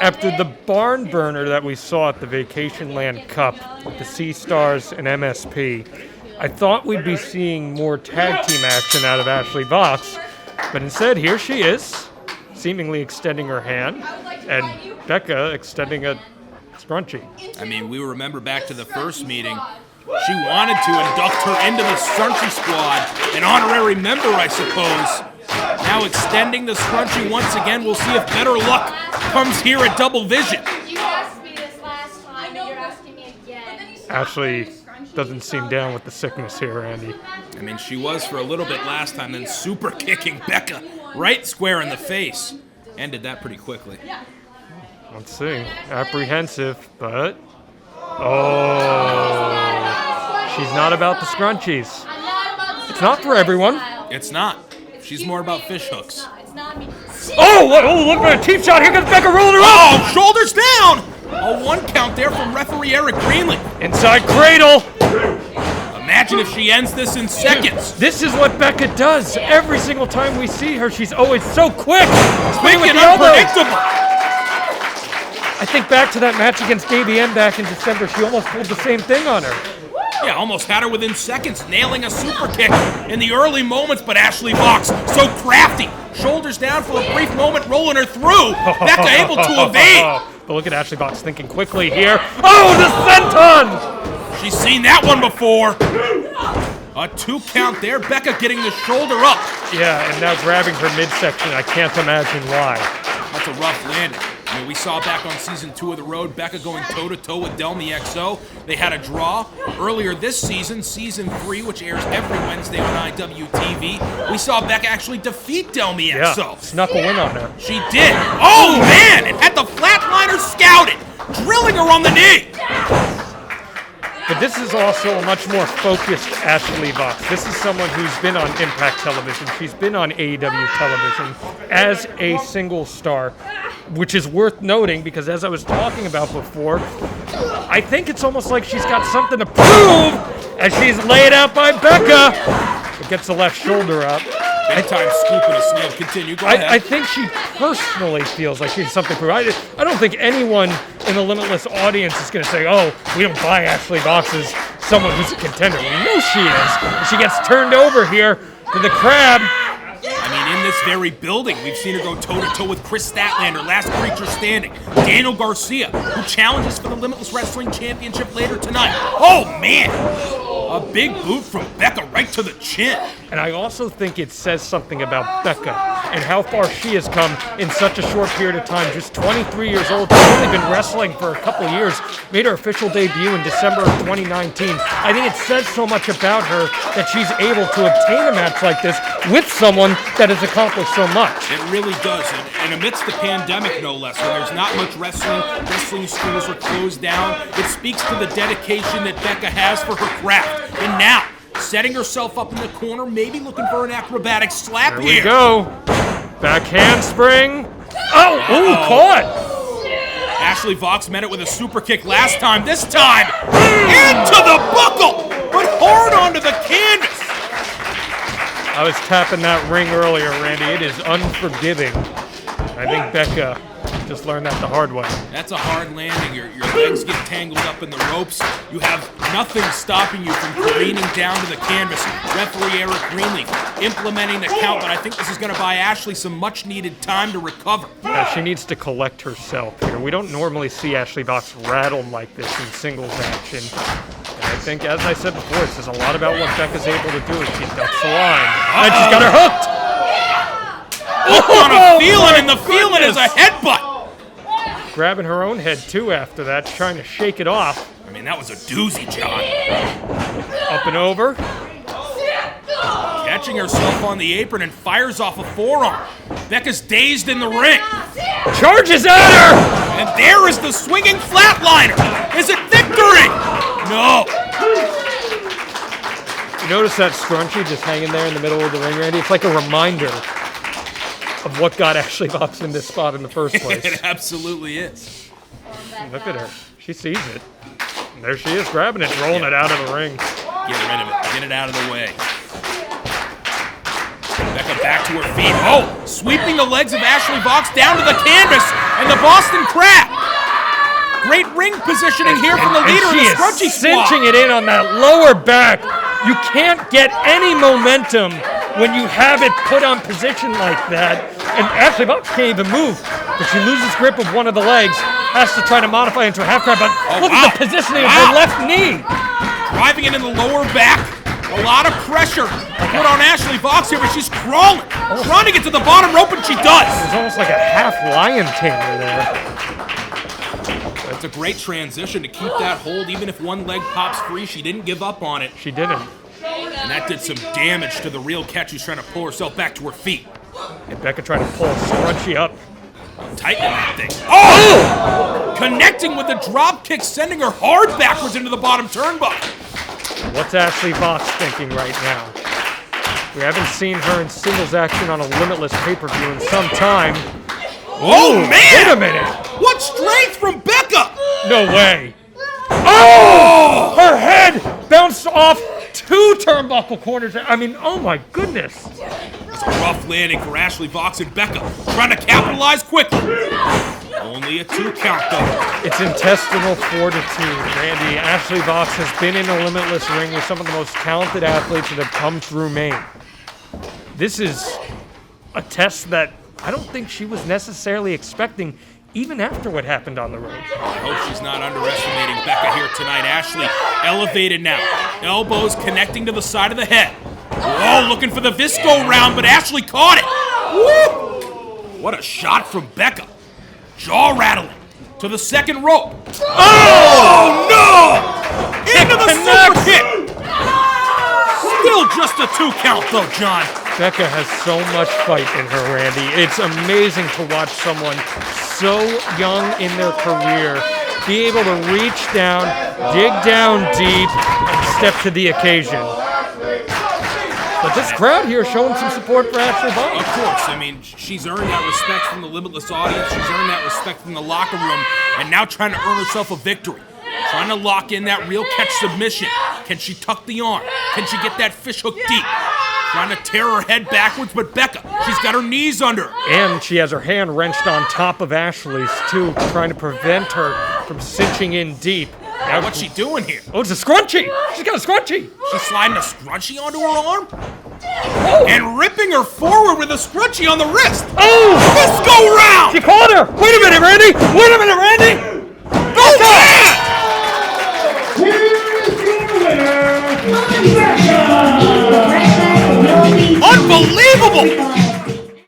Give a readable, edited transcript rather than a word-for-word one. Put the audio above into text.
After the barn burner that we saw at the Vacation Land Cup with the Sea Stars and MSP, I thought we'd be seeing more tag team action out of Ashley Vox, but instead here she is, seemingly extending her hand, and Becca extending a scrunchie. I mean, we remember back to the first meeting, she wanted to induct her into the scrunchie squad, an honorary member, I suppose. Now extending the scrunchie once again. We'll see if better luck comes here at Double Vision. You asked me this last time, and you're asking me again. Ashley doesn't seem down with the sickness here, Andy. I mean, she was for a little bit last time, then super kicking Becca right square in the face. Ended that pretty quickly. Let's see. Apprehensive, but... Oh! She's not about the scrunchies. It's not for everyone. It's not. She's more about fish hooks. Oh, look at a teep shot. Here comes Becca rolling her up. Oh, shoulders down. A 1 count there from referee Eric Greenlee. Inside cradle. Imagine if she ends this in seconds. This is what Becca does. Every single time we see her, she's always so quick. Quick and unpredictable. I think back to that match against ABM back in December. She almost pulled the same thing on her. Yeah, almost had her within seconds, nailing a super kick in the early moments, but Ashley Vox, so crafty. Shoulders down for a brief moment, rolling her through. Becca able to evade. But look at Ashley Vox thinking quickly here. Oh, the senton! She's seen that one before. A 2 count there, Becca getting the shoulder up. Yeah, and now grabbing her midsection. I can't imagine why. That's a rough landing. I mean, we saw back on season 2 of The Road, Becca going toe-to-toe with Delmy XO. They had a draw. Earlier this season, season 3, which airs every Wednesday on IWTV, we saw Becca actually defeat Delmy XO. Yeah, snuck a win on her. She did. Oh, man! And had the flatliner scouted, drilling her on the knee. But this is also a much more focused Ashley Vox. This is someone who's been on Impact Television. She's been on AEW Television as a single star, which is worth noting because as I was talking about before, I think it's almost like she's got something to prove as she's laid out by Becca. It gets the left shoulder up. Big time scoop and a snail. Continue. Go ahead. I think she personally feels like she's something to prove. I don't think anyone in the Limitless audience is going to say, oh, we don't buy Ashley Vox as someone who's a contender. We know she is. And she gets turned over here to the crab. I mean, in this very building, we've seen her go toe-to-toe with Chris Statlander, last creature standing. Daniel Garcia, who challenges for the Limitless Wrestling Championship later tonight. Oh, man! A big boot from Becca right to the chin. And I also think it says something about Becca and how far she has come in such a short period of time. Just 23 years old. She's only been wrestling for a couple years. Made her official debut in December of 2019. I think it says so much about her that she's able to obtain a match like this with someone that has accomplished so much. It really does. And amidst the pandemic, no less, when there's not much wrestling schools are closed down, it speaks to the dedication that Becca has for her craft. And now, setting herself up in the corner, maybe looking for an acrobatic slap There here. we go. Back handspring. Oh, ooh, caught. Ashley Vox met it with a super kick last time. This time, into the buckle, but hard onto the canvas. I was tapping that ring earlier, Randy. It is unforgiving. I think Becca just learned that the hard way. That's a hard landing. Your legs get tangled up in the ropes. You have nothing stopping you from careening down to the canvas. Referee Eric Greenlee implementing the count, but I think this is going to buy Ashley some much-needed time to recover. Yeah, she needs to collect herself here. We don't normally see Ashley Vox rattled like this in singles action. And I think, as I said before, it says a lot about what Becca's able to do as she ducks the line. And she's got her hooked! On a feeling, and the feeling is a headbutt. Grabbing her own head, too, after that, trying to shake it off. I mean, that was a doozy, John. Up and over. Catching herself on the apron and fires off a forearm. Becca's dazed in the ring. Charges at her! And there is the swinging flatliner. Is it victory? No. You notice that scrunchie just hanging there in the middle of the ring, Randy? It's like a reminder of what got Ashley Vox in this spot in the first place. It absolutely is. Look at her. She sees it. And there she is, grabbing it, rolling it out of the ring. Get rid of it. Get it out of the way. Becca back to her feet. Oh, sweeping the legs of Ashley Vox down to the canvas. And the Boston Crab. Great ring positioning here from the leader of the Scrunchy Squad. Cinching it in on that lower back. You can't get any momentum when you have it put on position like that. And Ashley Vox can't even move, but she loses grip of one of the legs, has to try to modify into a half crab, but look at the positioning of her left knee. Driving it in the lower back. A lot of pressure put on Ashley Vox here, but she's crawling, trying to get to the bottom rope, and she does. It's almost like a half lion tamer there. That's a great transition to keep that hold. Even if one leg pops free, she didn't give up on it. She didn't. And that did some damage to the real catch who's trying to pull herself back to her feet. And Becca trying to pull a scrunchy up. Tightening that thing. Oh! Connecting with the drop kick, sending her hard backwards into the bottom turnbuckle. What's Ashley Vox thinking right now? We haven't seen her in singles action on a Limitless pay-per-view in some time. Oh, man! Wait a minute! What strength from Becca! No way! Oh! Her head bounced off 2 turnbuckle corners. I mean, oh my goodness! It's a rough landing for Ashley Vox and Becca, trying to capitalize quickly. Only a 2 count, though. It's intestinal fortitude, Randy. Ashley Vox has been in a Limitless ring with some of the most talented athletes that have come through Maine. This is a test that I don't think she was necessarily expecting, even after what happened on the road. I hope she's not underestimating Becca here tonight. Ashley elevated now. Elbows connecting to the side of the head. Oh, looking for the Visco round, but Ashley caught it. Woo! What a shot from Becca. Jaw rattling to the second rope. Oh, no! Into the super kick. Still just a 2 count, though, John. Becca has so much fight in her, Randy. It's amazing to watch someone so young in their career be able to reach down, dig down deep, and step to the occasion. But this crowd here showing some support for Ashley Vox. Of course. I mean, she's earned that respect from the Limitless audience. She's earned that respect from the locker room, and now trying to earn herself a victory. Trying to lock in that real catch submission. Can she tuck the arm? Can she get that fish hook deep? Trying to tear her head backwards, but Becca, she's got her knees under her. And she has her hand wrenched on top of Ashley's, too, trying to prevent her from cinching in deep. Now, what's she doing here? Oh, it's a scrunchie! She's got a scrunchie! She's sliding a scrunchie onto her arm? Oh. And ripping her forward with a scrunchie on the wrist! Oh! Visco round! She caught her! Wait a minute, Randy! Wait a minute, Randy!